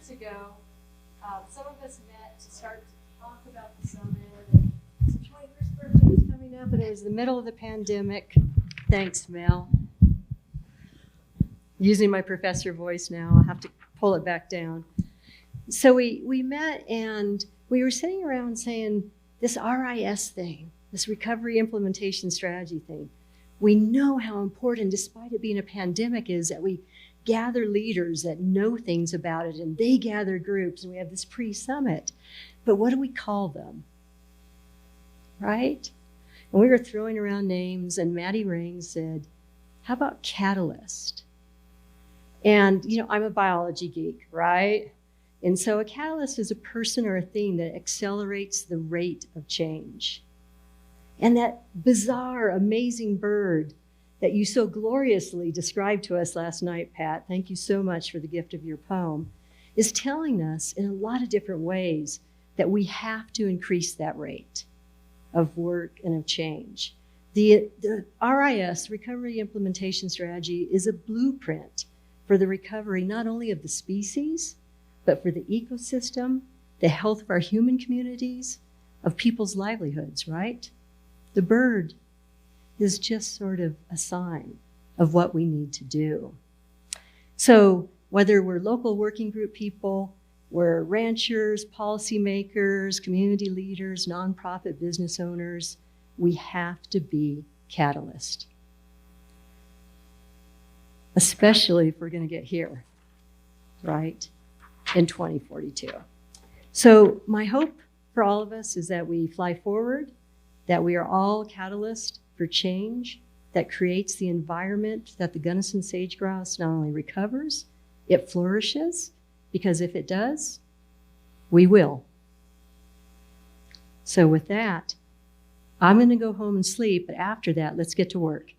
months ago, some of us met to start to talk about the summit. And his 21st birthday was coming up, and it was the middle of the pandemic. Thanks, Mel. Using my professor voice now, I'll have to pull it back down. So we met, and we were sitting around saying, this RIS thing, this recovery implementation strategy thing, we know how important, despite it being a pandemic, is that we gather leaders that know things about it, and they gather groups, and we have this pre-summit. But what do we call them? Right? And we were throwing around names, and Maddie Ring said, how about catalyst? And, you know, I'm a biology geek, right? And so a catalyst is a person or a thing that accelerates the rate of change. And that bizarre, amazing bird that you so gloriously described to us last night, Pat, thank you so much for the gift of your poem, is telling us in a lot of different ways that we have to increase that rate of work and of change. The RIS, Recovery Implementation Strategy, is a blueprint for the recovery not only of the species, but for the ecosystem, the health of our human communities, of people's livelihoods, right? The bird is just sort of a sign of what we need to do. So whether we're local working group people, we're ranchers, policymakers, community leaders, nonprofit business owners, we have to be catalyst. Especially if we're going to get here, right, in 2042. So my hope for all of us is that we fly forward, that we are all catalysts for change that creates the environment that the Gunnison sage-grouse not only recovers, it flourishes, because if it does, we will. So with that, I'm going to go home and sleep, but after that, let's get to work.